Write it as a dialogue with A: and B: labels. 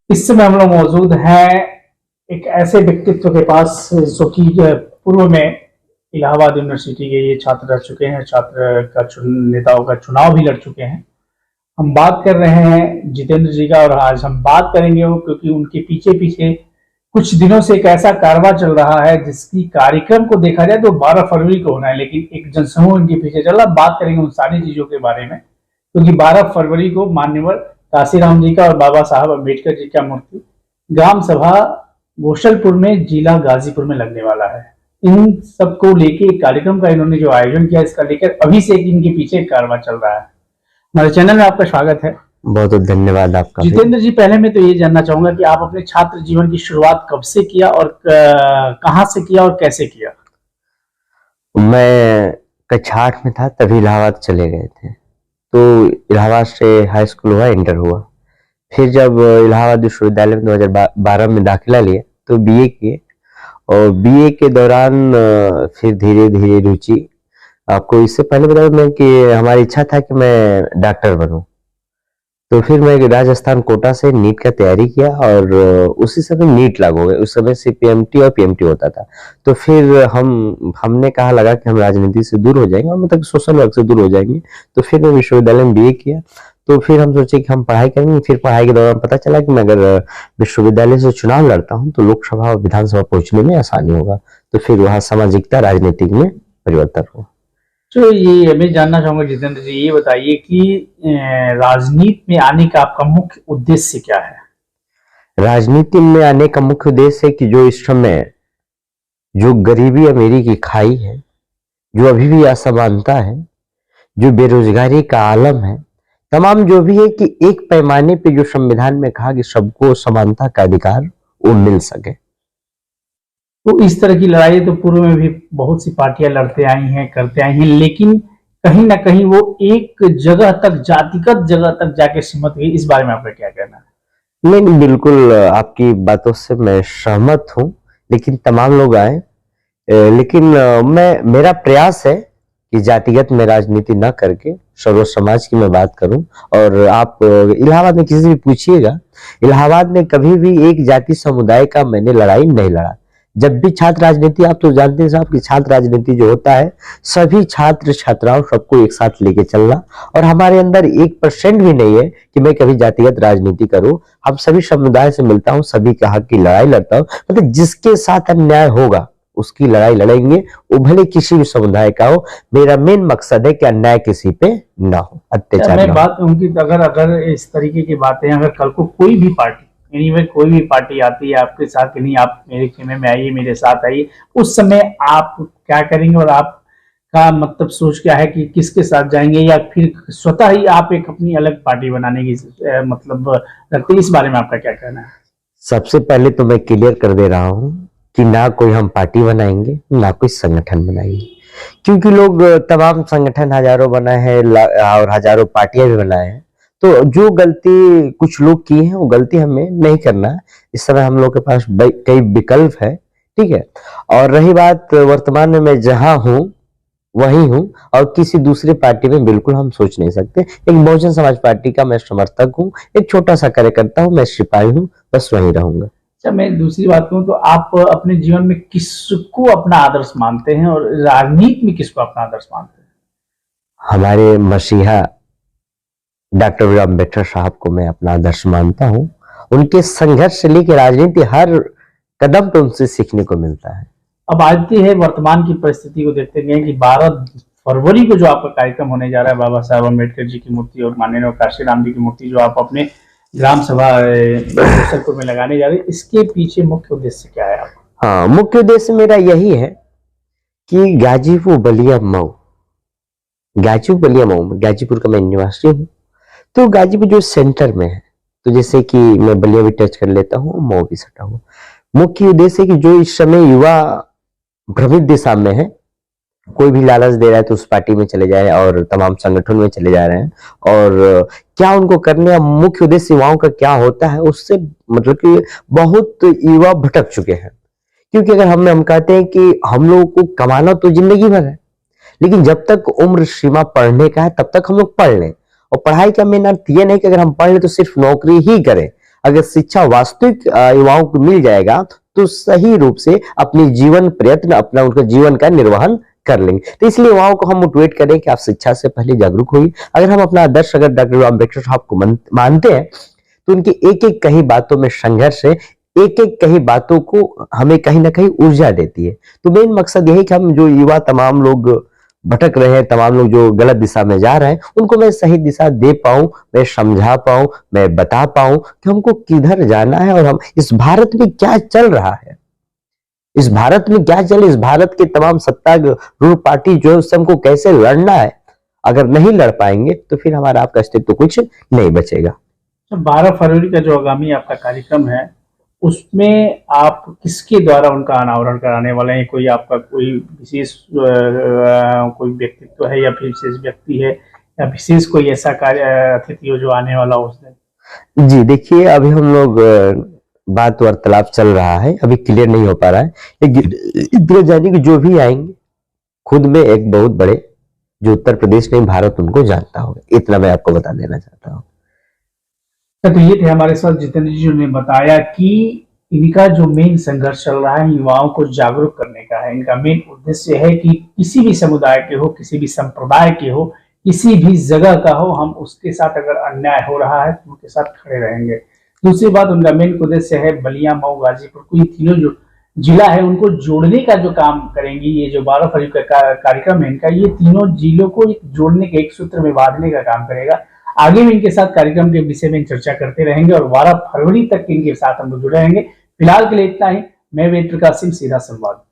A: इस समय हम लोग मौजूद हैं एक ऐसे व्यक्तित्व के पास जो कि पूर्व में इलाहाबाद यूनिवर्सिटी के ये छात्र रह चुके हैं। छात्र का नेताओं का चुनाव भी लड़ चुके हैं। हम बात कर रहे हैं जितेंद्र जी का, और आज हम बात करेंगे वो क्योंकि उनके पीछे पीछे कुछ दिनों से एक ऐसा कारवां चल रहा है जिसकी कार्यक्रम को देखा जाए तो 12 फरवरी को होना है, लेकिन एक जनसमूह इनके पीछे चल रहा। बात करेंगे उन सारी चीजों के बारे में, क्योंकि 12 फरवरी को मान्यवर काशीराम जी का और बाबा साहब अम्बेडकर जी का मूर्ति ग्राम सभा गोशलपुर में जिला गाजीपुर में लगने वाला है। इन सबको लेके एक कार्यक्रम का इन्होंने जो आयोजन किया, इसका लेकर अभी से इनके पीछे एक कारवां चल रहा है। हमारे चैनल में आपका स्वागत है।
B: बहुत बहुत धन्यवाद आपका।
A: जितेंद्र जी, पहले मैं तो ये जानना चाहूंगा कि आप अपने छात्र जीवन की शुरुआत कब से किया और कहां से किया और कैसे किया?
B: मैं कक्षा 8 में था तभी इलाहाबाद चले गए थे, तो इलाहाबाद से हाई स्कूल हुआ, इंटर हुआ। फिर जब इलाहाबाद विश्वविद्यालय में 2012 में दाखिला लिया तो बीए किए, और बीए के दौरान फिर धीरे धीरे रुचि, आपको इससे पहले बता दूं कि हमारी इच्छा था कि मैं डॉक्टर बनूं। तो फिर मैं राजस्थान कोटा से नीट का तैयारी किया, और उसी समय नीट लागू हो गए। उस समय सीपीएमटी और पीएमटी होता था। तो फिर हमने कहा लगा कि हम राजनीति से दूर हो जाएंगे, और मतलब सोशल वर्क से दूर हो जाएंगे। तो फिर मैं विश्वविद्यालय में बीए किया। तो फिर हम सोचे कि हम पढ़ाई करेंगे। फिर पढ़ाई के दौरान पता चला कि मैं अगर विश्वविद्यालय से चुनाव लड़ता हूँ तो लोकसभा और विधानसभा पहुंचने में आसानी होगा। तो फिर वहां सामाजिकता राजनीतिक में परिवर्तन हुआ।
A: तो ये मैं जानना चाहूंगा जितेंद्र जी, ये बताइए कि राजनीति में आने का आपका मुख्य उद्देश्य क्या है?
B: राजनीति में आने का मुख्य उद्देश्य है कि जो इस समय जो गरीबी अमीरी की खाई है, जो अभी भी असमानता है, जो बेरोजगारी का आलम है, तमाम जो भी है कि एक पैमाने पे जो संविधान में कहा कि सबको समानता का अधिकार वो मिल सके।
A: तो इस तरह की लड़ाई तो पूर्व में भी बहुत सी पार्टियां लड़ते आई हैं, करते आई हैं, लेकिन कहीं ना कहीं वो एक जगह तक, जातिगत जगह तक जाके सिमट गई। इस बारे में आपका क्या कहना है?
B: नहीं, बिल्कुल आपकी बातों से मैं सहमत हूं, लेकिन तमाम लोग आए। लेकिन मेरा प्रयास है कि जातिगत में राजनीति न करके सर्व समाज की मैं बात करूं। और आप इलाहाबाद में किसी से भी पूछिएगा, इलाहाबाद में कभी भी एक जाति समुदाय का मैंने लड़ाई नहीं लड़ा। जब भी छात्र राजनीति, आप तो जानते हैं साहब कि छात्र राजनीति जो होता है, सभी छात्र छात्राओं सबको एक साथ लेके चलना, और हमारे अंदर 1% भी नहीं है कि मैं कभी जातिगत राजनीति करूं। हम सभी समुदाय से मिलता हूं, सभी के हक की लड़ाई लड़ता हूं। मतलब जिसके साथ अन्याय होगा उसकी लड़ाई लड़ेंगे, वो भले किसी भी समुदाय का हो। मेरा मेन मकसद है कि अन्याय किसी पे ना हो, अत्याचार
A: मैं
B: ना
A: बात उनकी अगर इस तरीके की बातें, अगर कल को कोई भी पार्टी, एनीवे कोई भी पार्टी आती है आपके साथ कि नहीं आप मेरे खेमे में आइए, मेरे साथ आइए, उस समय आप क्या करेंगे और आपका मतलब सोच क्या है कि किसके साथ जाएंगे, या फिर स्वतः ही आप एक अपनी अलग पार्टी बनाने की मतलब रखते हैं? इस बारे में आपका क्या कहना है?
B: सबसे पहले तो मैं क्लियर कर दे रहा हूं कि ना कोई हम पार्टी बनाएंगे, ना कोई संगठन बनाएंगे। क्योंकि लोग तमाम संगठन हजारों बनाए हैं और हजारों पार्टियां भी बनाए हैं। तो जो गलती कुछ लोग की है वो गलती हमें नहीं करना है। इस समय हम लोग के पास कई विकल्प है, ठीक है। और रही बात वर्तमान में मैं जहां हूं वही हूं, और किसी दूसरी पार्टी में बिल्कुल हम सोच नहीं सकते। एक बहुजन समाज पार्टी का मैं समर्थक हूं, एक छोटा सा कार्यकर्ता हूं, मैं सिपाही हूं, बस वही रहूंगा।
A: अच्छा, मैं दूसरी बात कहूँ तो आप अपने जीवन में किसको अपना आदर्श मानते हैं और राजनीति में किसको अपना आदर्श मानते हैं?
B: हमारे मसीहा डॉक्टर बी आर अम्बेडकर साहब को मैं अपना आदर्श मानता हूं। उनके संघर्ष से लेकर राजनीति हर कदम पे उनसे सीखने को मिलता है।
A: अब आती है वर्तमान की परिस्थिति को देखते हुए कि 12 फरवरी को जो आपका कार्यक्रम होने जा रहा है, बाबा साहब अम्बेडकर जी की मूर्ति और माननीय काशीराम जी की मूर्ति जो आप अपने ग्राम सभा गोशलपुर में लगाने जा रहे हैं, इसके पीछे मुख्य उद्देश्य क्या है आपका?
B: हाँ, मुख्य उद्देश्य मेरा यही है कि गाजीपुर बलिया मऊ, गाजीपुर का मैं निवासी हूँ। तो गाजीपुर जो सेंटर में है, तो जैसे कि मैं बलिया भी टच कर लेता हूँ, मऊ भी सटा हुआ। मुख्य उद्देश्य है कि जो इस समय युवा भ्रमित दिशा में है, कोई भी लालच दे रहा है तो उस पार्टी में चले जाए और तमाम संगठन में चले जा रहे हैं। और क्या उनको करने का मुख्य उद्देश्य युवाओं का क्या होता है, उससे मतलब कि बहुत युवा भटक चुके हैं। क्योंकि अगर हम कहते हैं कि हम लोगों को कमाना तो जिंदगी भर है, लेकिन जब तक उम्र सीमा पढ़ने का है तब तक हम लोग पढ़ लें। और पढ़ाई का मेन अर्थ ये नहीं कि अगर हम पढ़ लें तो सिर्फ नौकरी ही करें। अगर शिक्षा वास्तविक युवाओं को मिल जाएगा तो सही रूप से अपनी जीवन प्रयत्न अपना उनका जीवन का निर्वहन कर लेंगे। तो इसलिए युवाओं को हम मोटिवेट करें कि आप शिक्षा से पहले जागरूक होइए। अगर हम अपना आदर्श अगर डॉक्टर अम्बेडकर साहब को मानते हैं तो उनकी एक एक कही बातों में संघर्ष है, एक एक कही बातों को हमें कहीं ना कहीं ऊर्जा देती है। तो मेन मकसद यही कि हम जो युवा तमाम लोग भटक रहे हैं, तमाम लोग जो गलत दिशा में जा रहे हैं, उनको मैं सही दिशा दे पाऊं, मैं समझा पाऊं, मैं बता पाऊं कि हमको किधर जाना है और हम इस भारत में क्या चल रहा है, इस भारत में क्या चल, इस भारत के तमाम सत्तारूढ़ पार्टी जो है उससे हमको कैसे लड़ना है। अगर नहीं लड़ पाएंगे तो फिर हमारा आपका अस्तित्व तो कुछ नहीं बचेगा।
A: 12 फरवरी का जो आगामी आपका कार्यक्रम है उसमें आप किसके द्वारा उनका अनावरण कराने वाले हैं? कोई आपका कोई विशेष कोई व्यक्तित्व है या फिर विशेष व्यक्ति है या विशेष कोई ऐसा कार्य अतिथि हो जो आने वाला हो उस दिन?
B: जी देखिए, अभी हम लोग बात वार्तालाप चल रहा है, अभी क्लियर नहीं हो पा रहा है, लेकिन जाने कि जो भी आएंगे खुद में एक बहुत बड़े जो उत्तर प्रदेश नहीं भारत उनको जानता होगा, इतना मैं आपको बता देना चाहता हूँ।
A: तो ये थे हमारे साथ जितेंद्र जी ने बताया कि इनका जो मेन संघर्ष चल रहा है युवाओं को जागरूक करने का है। इनका मेन उद्देश्य है कि किसी भी समुदाय के हो, किसी भी संप्रदाय के हो, किसी भी जगह का हो, हम उसके साथ अगर अन्याय हो रहा है तो उनके साथ खड़े रहेंगे। दूसरी बात, उनका मेन उद्देश्य है बलिया, मऊ, गाजीपुर को, ये तीनों जो जिला है उनको जोड़ने का जो काम करेंगी। ये जो 12 फरवरी का कार्यक्रम है इनका, ये तीनों जिलों को जोड़ने के एक सूत्र में बांधने का काम करेगा। आगे भी इनके साथ कार्यक्रम के विषय में चर्चा करते रहेंगे और 12 फरवरी तक इनके साथ हम जुड़े रहेंगे। फिलहाल के लिए इतना ही। मैं वेद प्रकाश सिंह, सीधा संवाद।